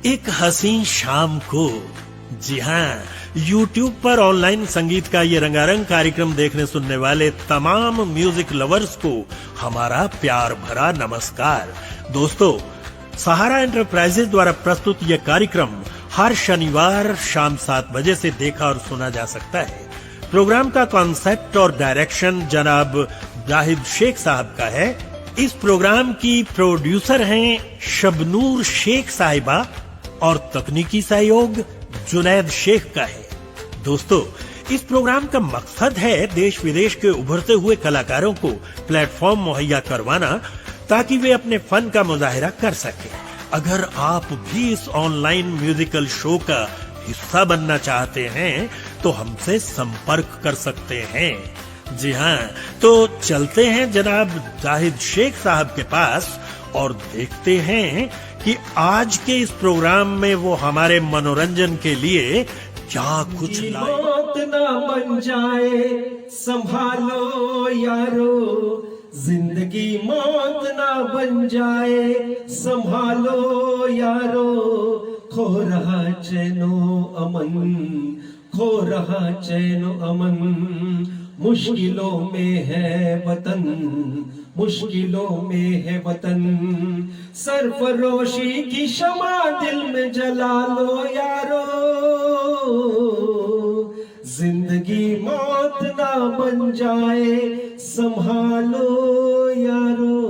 एक हसीन शाम को, जी हाँ, YouTube पर ऑनलाइन संगीत का ये रंगारंग कार्यक्रम देखने सुनने वाले तमाम म्यूजिक लवर्स को हमारा प्यार भरा नमस्कार। दोस्तों, सहारा एंटरप्राइजेज द्वारा प्रस्तुत यह कार्यक्रम हर शनिवार शाम 7 बजे से देखा और सुना जा सकता है। प्रोग्राम का कॉन्सेप्ट और डायरेक्शन जनाब जाहिद शेख साहब का है। इस प्रोग्राम की प्रोड्यूसर हैं शबनूर शेख साहिबा और तकनीकी सहयोग जुनैद शेख का है। दोस्तों, इस प्रोग्राम का मकसद है देश विदेश के उभरते हुए कलाकारों को प्लेटफॉर्म मुहैया करवाना ताकि वे अपने फन का मुजाहिरा कर सकें। अगर आप भी इस ऑनलाइन म्यूजिकल शो का हिस्सा बनना चाहते हैं तो हमसे संपर्क कर सकते हैं। जी हाँ, तो चलते हैं जनाब जाहिद शेख साहब के पास और देखते हैं कि आज के इस प्रोग्राम में वो हमारे मनोरंजन के लिए क्या कुछ लाए। मौत ना बन जाए संभालो यारो, जिंदगी मौत ना बन जाए संभालो यारो, खो रहा चैनो अमन, खो रहा चैनो अमन, मुश्किलों में है वतन, मुश्किलों में है वतन, सरफरोशी की शमा दिल में जला लो यारो, जिंदगी मौत ना बन जाए संभालो यारो।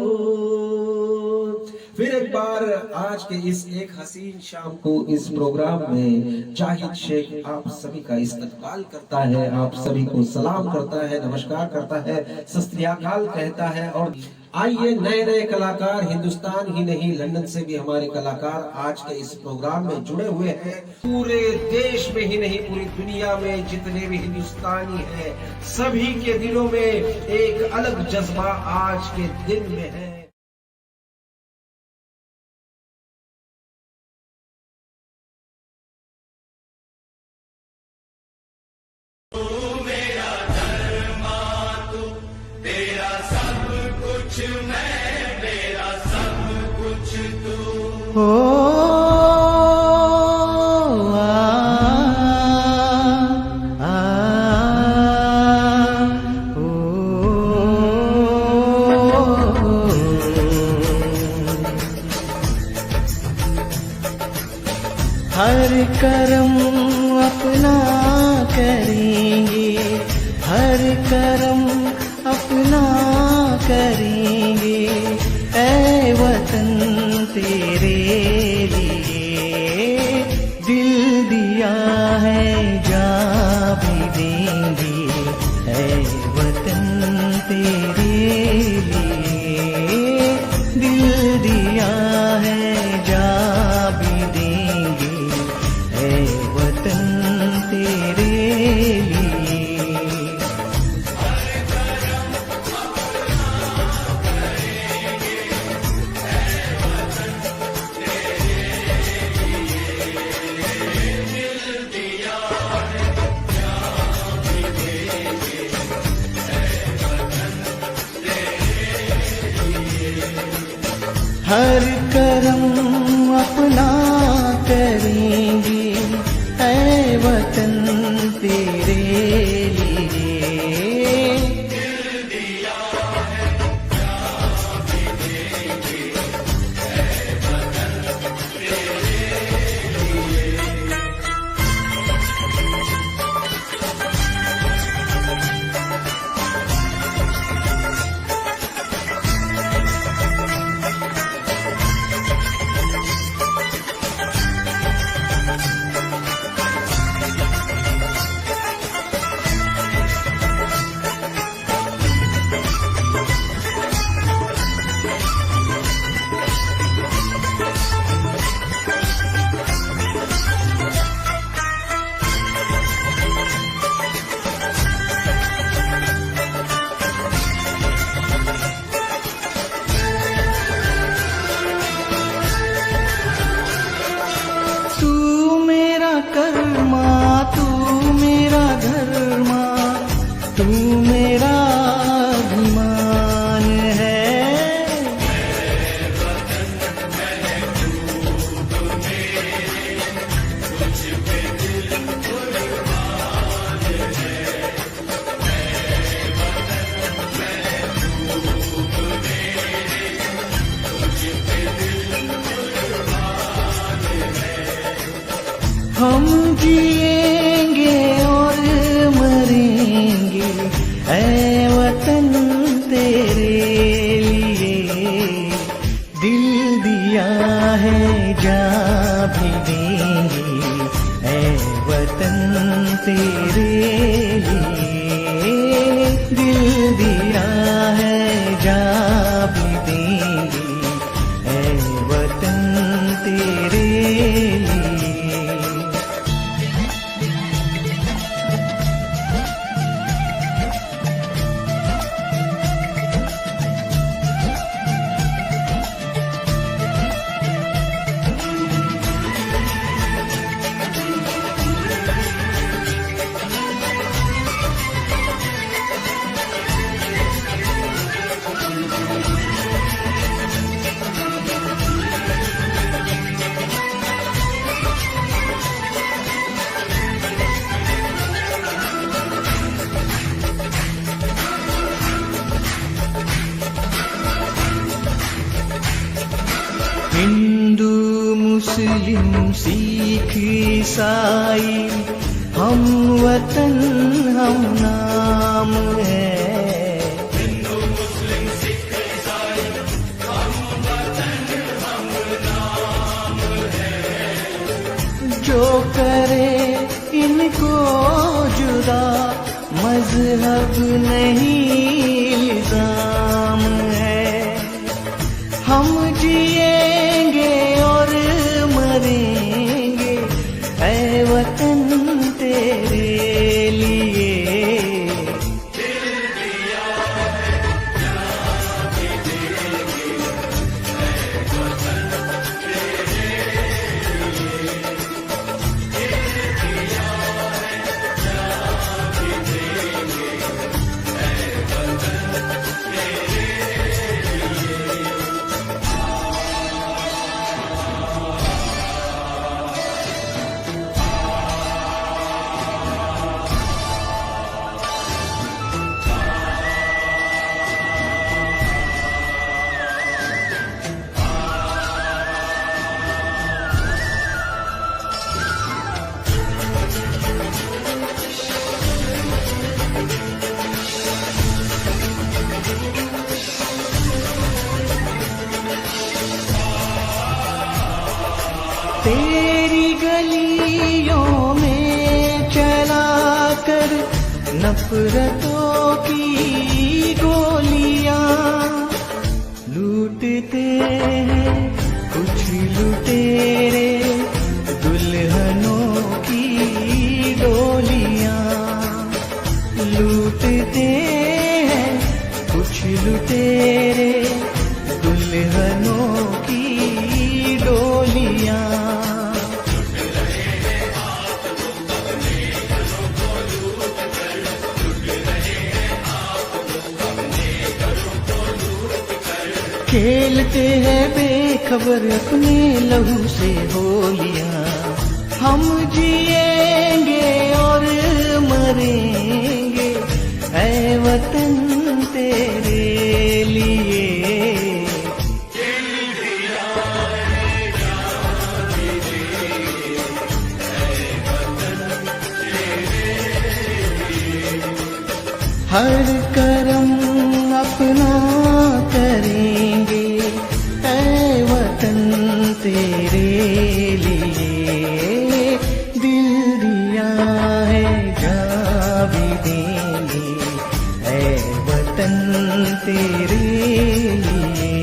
फिर एक बार आज के इस एक हसीन शाम को इस प्रोग्राम में जाहिद शेख आप सभी का इस्तकबाल करता है, आप सभी को सलाम करता है, नमस्कार करता है, सत श्री अकाल कहता है। और आइए, नए नए कलाकार हिंदुस्तान ही नहीं लंदन से भी हमारे कलाकार आज के इस प्रोग्राम में जुड़े हुए हैं। पूरे देश में ही नहीं, पूरी दुनिया में जितने भी हिंदुस्तानी हैं सभी के दिलों में एक अलग जज्बा आज के दिन में है। हर करम अपना करेंगे, हर करम अपना करेंगे, ऐ वतन तेरे लिए दिल दिया है जा भी देंगे, ऐ वतन तेरे लिए दिल दिया है जा भी देंगे, ऐ वतन तेरे लिए। हर करम अपना करेंगे, ऐ वतन तेरे लिए दिल दिया है जा भी देंगे, ऐ वतन तेरे लिए। हम जिएंगे और मरेंगे ऐ वतन तेरे लिए। दिल दिया है जा भी देंगे ऐ वतन तेरे लिए। दिल दिया है जा भी देंगे ऐ वतन तेरे लिए। हिंदू मुस्लिम सिख ईसाई हम वतन हम नाम है। हिंदू मुस्लिम सिख ईसाई हम वतन हम नाम है। जो करे इनको जुदा मजहब नहीं इल्जाम है। हम जिएंगे और मरेंगे ऐ वतन तेरे लिए। तेरी गलियों में चला कर नफरतों की गोलियां लूटते हैं कुछ लुटेरे दुल्हनों की डोलियां। लूटते हैं कुछ लुटेरे दुल्हनों की डोलियां। खेलते हैं बेखबर अपने लहू से होलियां। हम जिएंगे और मरेंगे ऐ वतन तेरे लिए। हर करम अपना करेंगे ऐ वतन तेरे लिए। दिल दिया है जा भी देंगे ऐ वतन तेरे लिए।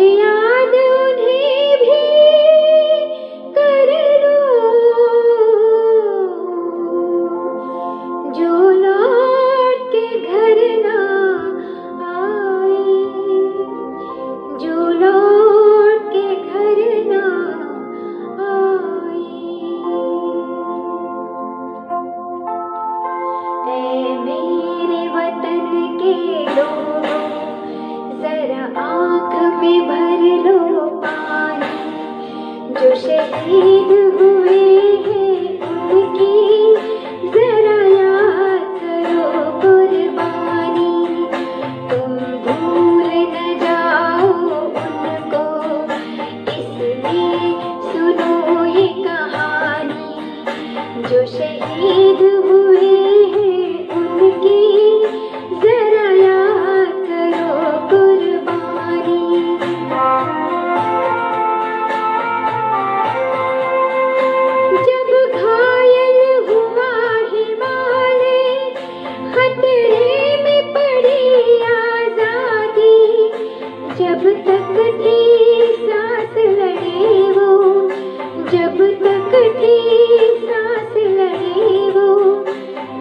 याद उन्हें भी कर लो जो लौट के घर ना आए, जो लौट के घर ना आए। ऐ मेरे वतन के लोगों, जरा आँख में भर लो पानी, जो शहीद हुए हैं उनकी जरा याद करो कुर्बानी। तुम भूल न जाओ उनको, इसलिए सुनो ये कहानी, जो शहीद हुए हैं उनकी जरा याद करो कुर्बानी। जब घायल हुआ हिमालय, खतरे में पड़ी आजादी, जब तक थी सांस लड़े वो, जब तक थी सांस लड़े वो,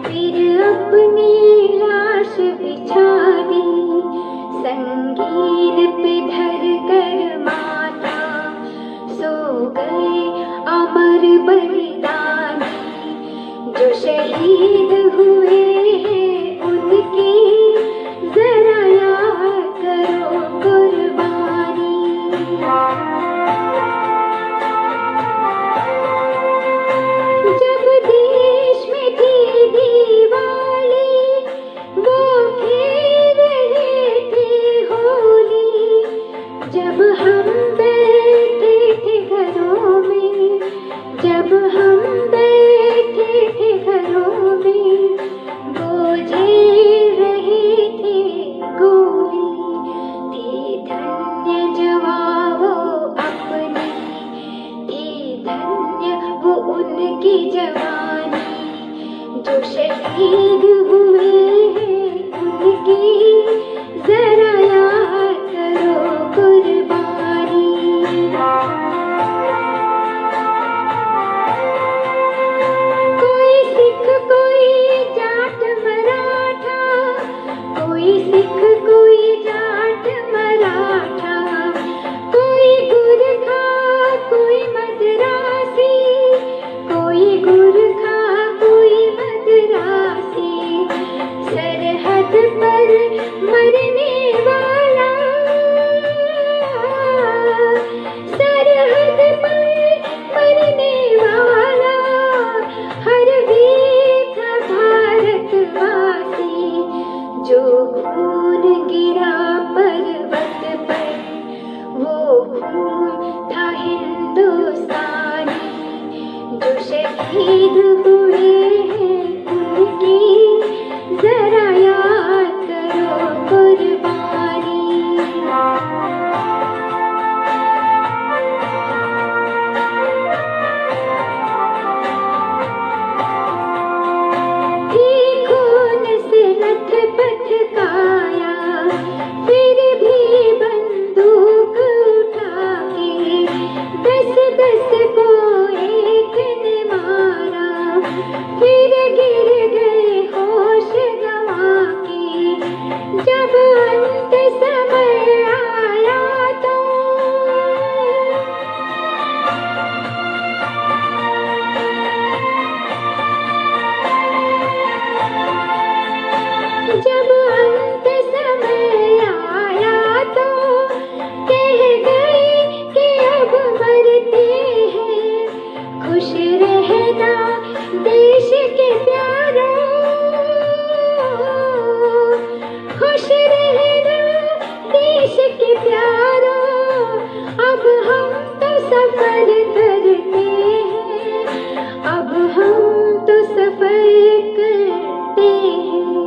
फिर अपनी लाश बिछा दी, संगीन पे धर कर माथा, सो गए अमर बलिदानी, जो शहीद हुए हैं उनकी जरा याद करो कुर्बानी। जब देश में थी दिवाली, वो खेल रहे थे होली, जब हम बैठे थे घरों में, जब हम बैठे थे घरों में, वो झेल रहे थे गोली, थी धन्य जवान वो अपनी, थी धन्य वो उनकी जवानी, जो शहीद हुए हैं उनकी जरा याद करो कुर्बानी। कोई सिख कोई जाट मराठा, कोई सिख कोई जाट मराठा, कोई गुरखा कोई मद्रासी, कोई गुरखा कोई मद्रासी, सरहद पर मरने वाला, सरहद पर मरने वाला, हर वीर था भारतवासी, जो खून गिरा पर्वत पर, वो खून था हिंदुस्तानी, जो शहीद हुए हैं उनकी जरा याद करो कुर्बानी। थी खून से लथपथ काया, फिर भी बंदूक उठा के 10-10 को एक ने मारा, फिर गिर गए होश गंवा के, जब अंत समय आया तो जब अंत समय आया तो कह गए कि अब मरते हैं, खुश रहना देश के प्यारों, खुश रहना देश के प्यारों, अब हम तो सफर करते हैं, अब हम तो सफर करते हैं।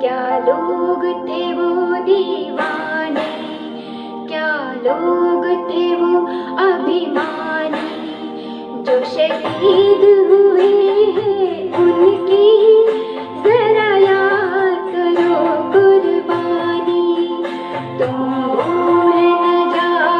क्या लोग थे वो दीवाने, क्या लोग थे वो अभिमानी, जो शहीद हुए हैं उनकी जरा याद करो कुर्बानी। तुम भूल न जाओ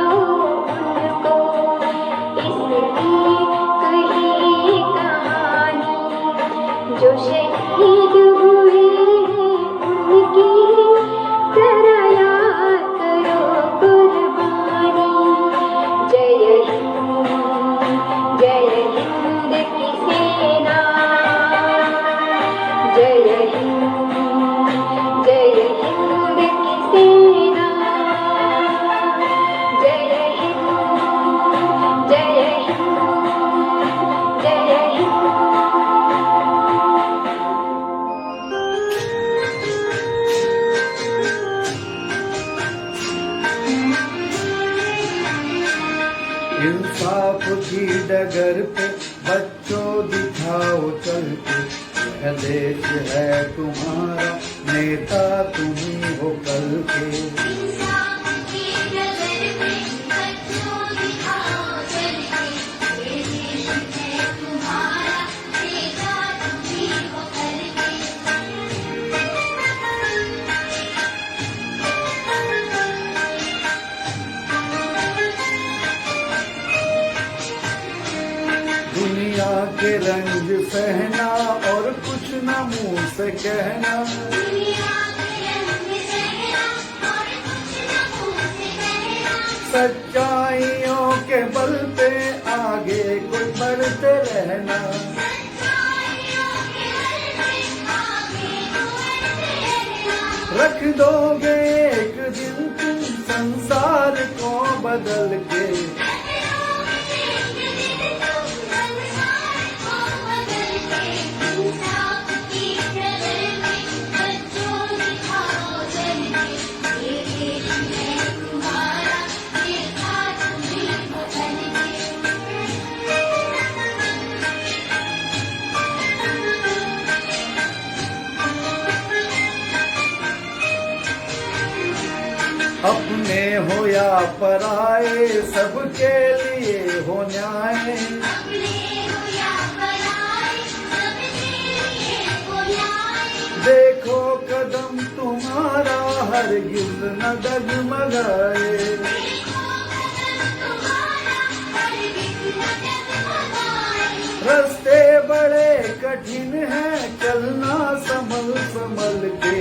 इंसाफ की डगर पे बच्चों दिखाओ चल के, यह देश है तुम्हारा, नेता तुम्ही हो कल के। इंसाफ की डगर पे बच्चों दिखाओ चल के, ये देश है तुम्हारा, नेता तुम्ही हो कल के। दुनिया के रंग सहना और कुछ न मुंह से कहना, दुनिया के रंग सहना और कुछ न मुंह से कहना, सच्चाइयों के बल पे आगे कोई बढ़ते रहना। सच्चाइयों के बल पे आगे बढ़ते रहना। रख दोगे एक दिन तुम संसार को बदल के, इंसाफ की डगर पे बच्चों दिखाओ चल के, ये देश है तुम्हारा, नेता तुम्ही हो कल अपने हो या पराए सबके लिए हो न्याय। अपने हो या पराए, सबके लिए हो न्याय। देखो कदम तुम्हारा हरगिज न डगमगाए। देखो कदम तुम्हारा हरगिज न डगमगाए। रास्ते बड़े कठिन हैं चलना संभल संभल के,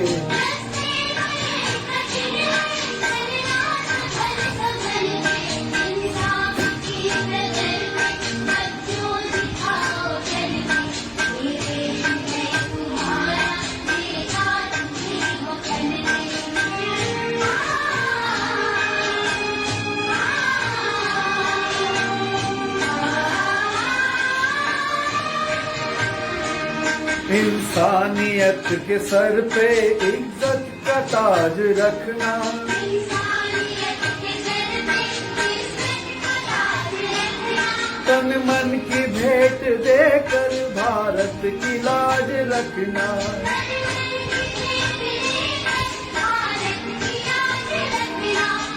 इंसाफ की डगर पे बच्चों दिखाओ चल के, ये देश है तुम्हारा, नेता तुम्ही हो कल के। इंसानियत के सर पे इज्जत का ताज रखना, इंसानियत के सर पे इज्जत का ताज रखना। तन मन की भेंट देकर भारत की लाज रखना।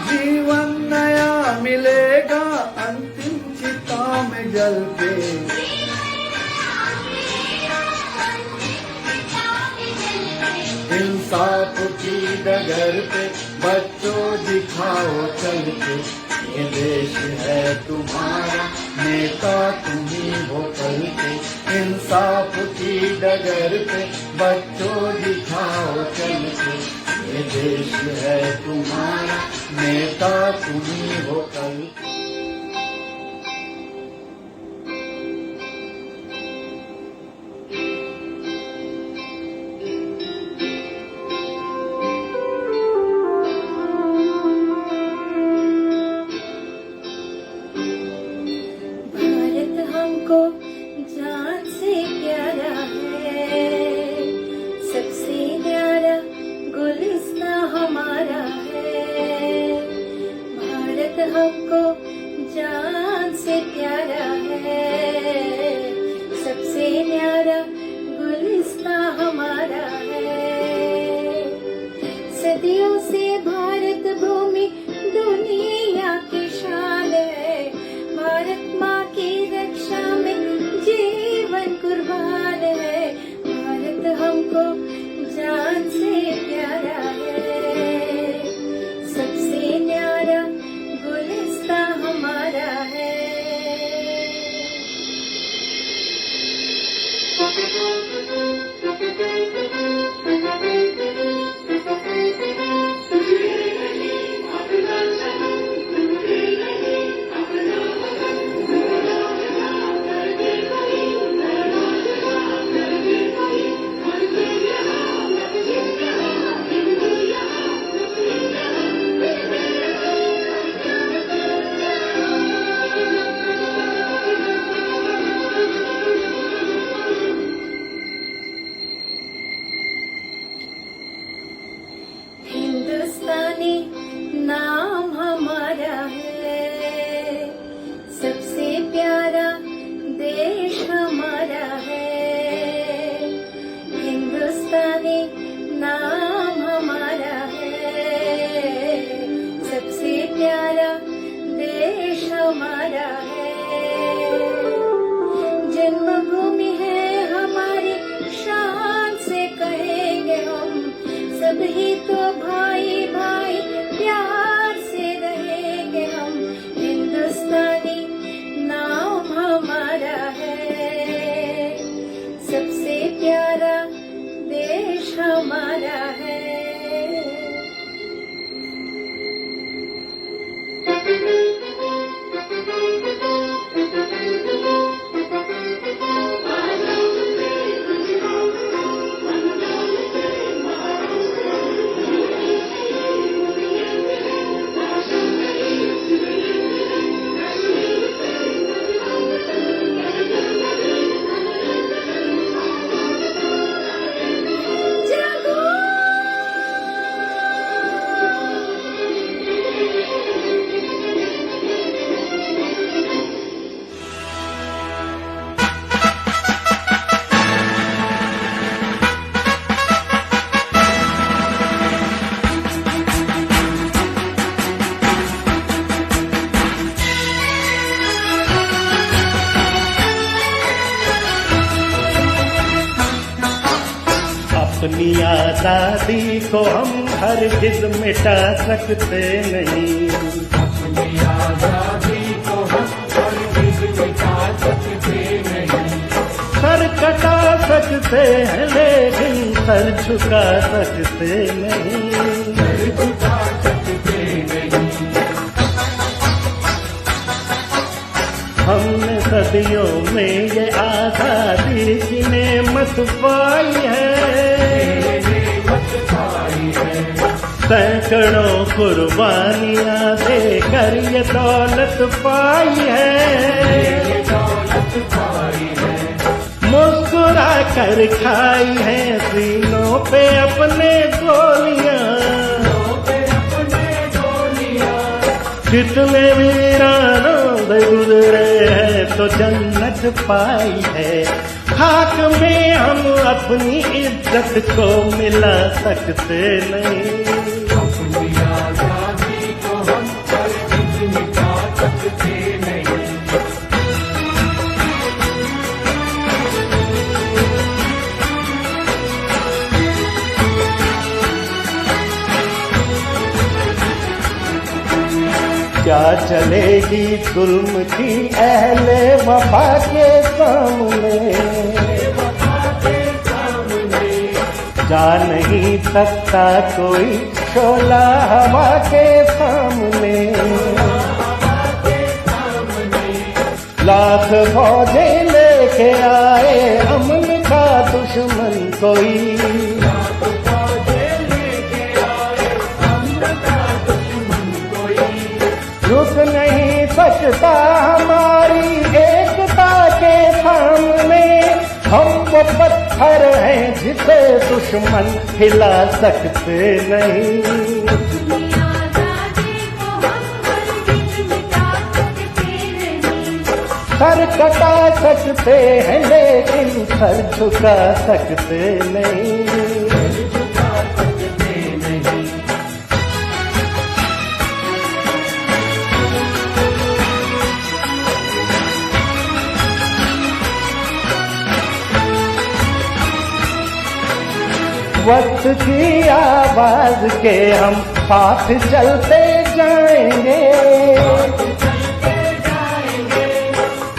जीवन नया मिलेगा अंतिम चिता में जल के, इंसाफ की डगर पे बच्चों दिखाओ चल के, ये देश है तुम्हारा, नेता तुम्ही हो कल के। इंसाफ की डगर पे बच्चों दिखाओ चल के, ये देश है तुम्हारा, नेता तुम्ही हो कल के। भारत हमको जान से प्यारा है, सबसे न्यारा गुलिस्तां हमारा है। भारत हमको जान से प्यारा है, सबसे न्यारा गुलिस्तां हमारा है। सदियों से भारत भूमि दुनिया की शान है, भारत माँ की रक्षा में जीवन कुर्बान है। भारत हमको जान से प्यारा है, सबसे न्यारा गुलिस्तां हमारा है। अपनी आजादी को हम हरगिज मिटा सकते नहीं, अपनी आजादी को हम हरगिज मिटा सकते नहीं। सर कटा सकते हैं लेकिन सर झुका सकते नहीं, सर झुका सकते नहीं। हमने सदियों में ये आजादी की नेमत पाई है, सैकड़ों कुर्बानियां देकर ये दौलत पाई है, मुस्कुरा कर खाई है सीनों पे अपने गोलियां, कितने वीरानों से गुजरे हैं तो जन्नत पाई है। खाक में हम अपनी इज्जत को मिला सकते नहीं, अपनी आजादी को हम हरगिज मिटा सकते नहीं। क्या चलेगी जुल्म की अहले वफा के सामने, जा नहीं सकता कोई शोला हवा के सामने, लाख फौजें लेके आए अमन का दुश्मन कोई, रुक नहीं सकता हमारी एकता के सामने। हम वो पत्थर हैं जिसे दुश्मन हिला सकते नहीं, सर कटा सकते हैं लेकिन सर झुका सकते नहीं। वक्त की आवाज के हम साथ चलते जाएंगे,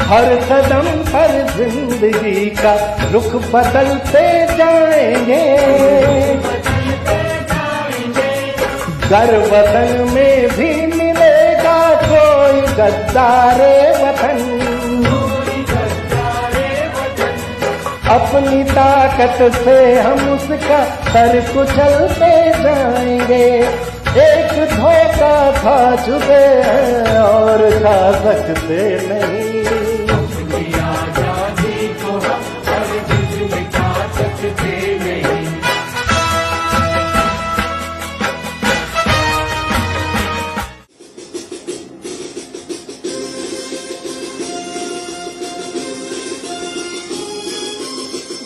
हर कदम पर जिंदगी का रुख बदलते जाएंगे। गर वतन में भी मिलेगा कोई गद्दारे वतन, अपनी ताकत से हम उसका सर कुचलते जाएंगे। एक धोखा खा चुके हैं और खा सकते नहीं, अपनी आजादी को हम हरगिज मिटा सकते नहीं।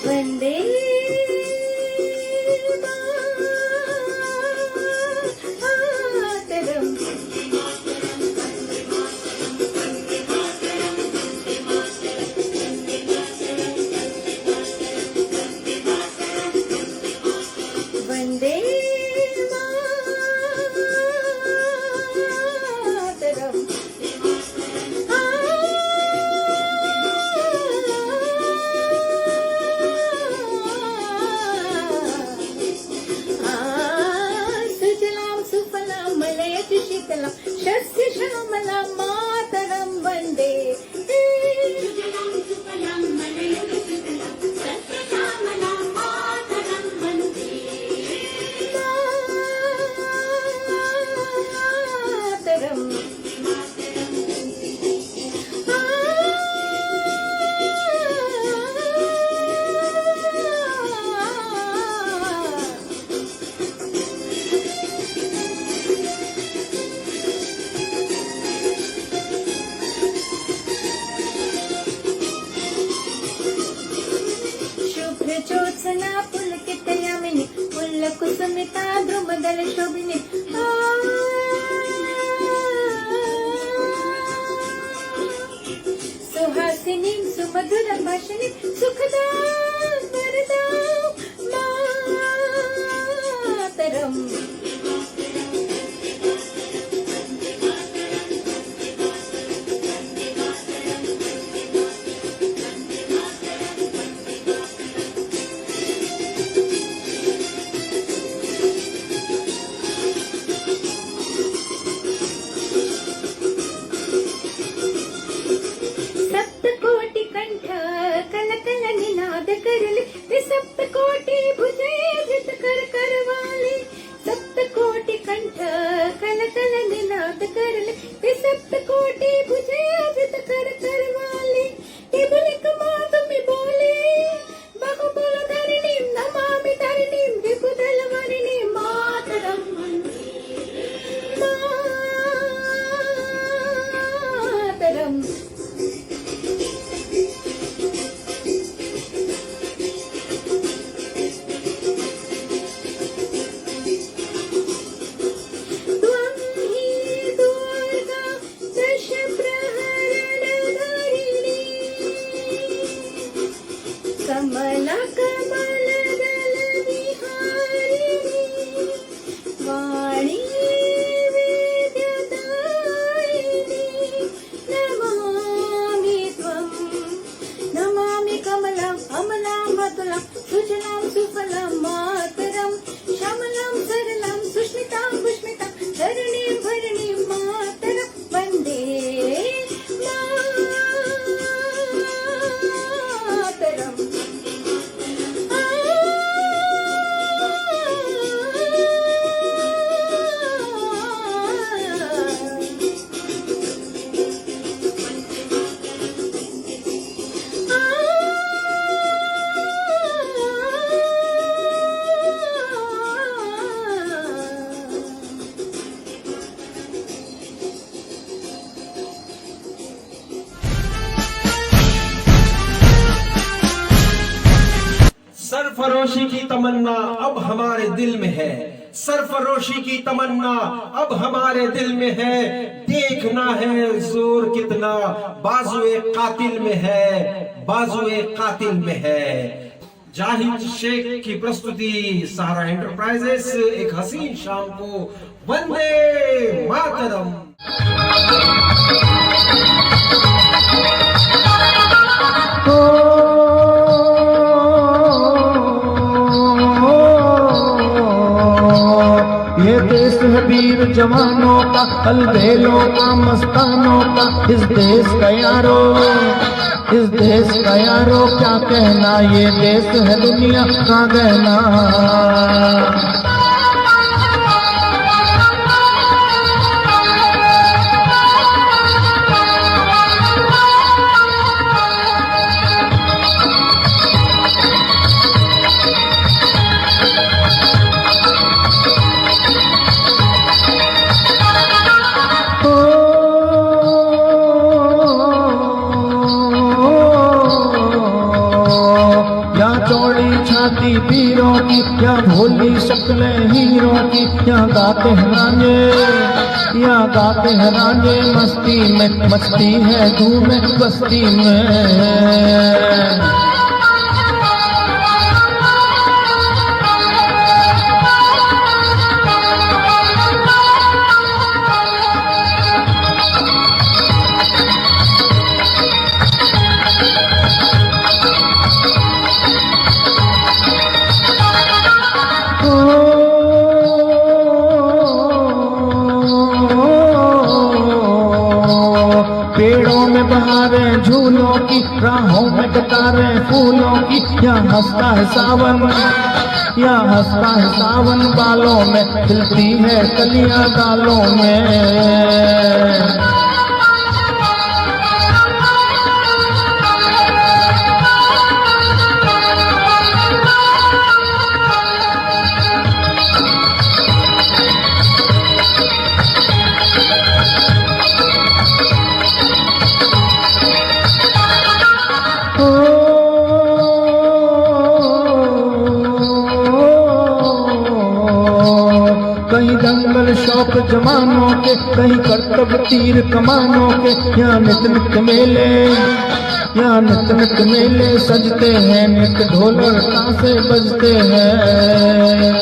वंदे मातरम, वंदे मातरम। शस्य श्यामला मातरम वंदे, मातरम। ज्योत्सना पुलकितयामिनी पुल्लकुसुमिता द्रुमदल शोभिनी, सुहासिनी सुमधुर भाषिनी सुखदा वरदा सरफरोशी की तमन्ना अब हमारे दिल में है, सरफरोशी की तमन्ना अब हमारे दिल में है। देखना है जोर कितना बाजुए कातिल में है, बाजुए कातिल में है। जाहिद शेख की प्रस्तुति सहारा एंटरप्राइजेस, एक हसीन शाम को। वंदे मातरम। ये देश है वीर जवानों का, अलबेलों का, मस्तानों का। इस देश का यारो, इस देश का यारो क्या कहना, ये देश है दुनिया का गहना। छाती वीरों की, या भोली शक्लें हीरों की। यहाँ गाते हैं रांझे, यहाँ गाते हैं रांझे मस्ती में, मस्ती है धूम बस्ती में। पेड़ों में बहारें झूलों की, राहों में कतारें फूलों की। यहाँ हंसता है सावन, यहाँ हंसता है सावन, बालों में खिलती है कलियां दालों में। कहीं दंगल शौक जवानों के, कहीं करतब तीर कमानों के। यहाँ नित नित मेले, यहाँ नित नित मेले सजते हैं, नित ढोल और ताशे बजते हैं।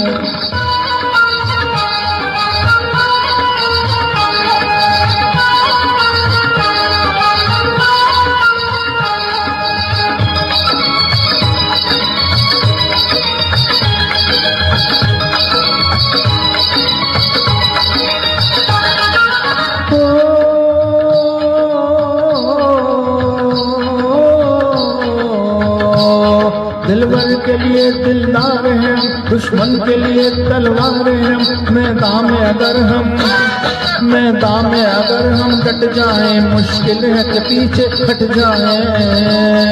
दिलवर के लिए दिलदार हैं, दुश्मन के लिए तलवार हैं। मैदान में अगर हम, मैदान में अगर हम डट जाएं, मुश्किल है कि पीछे हट जाएं।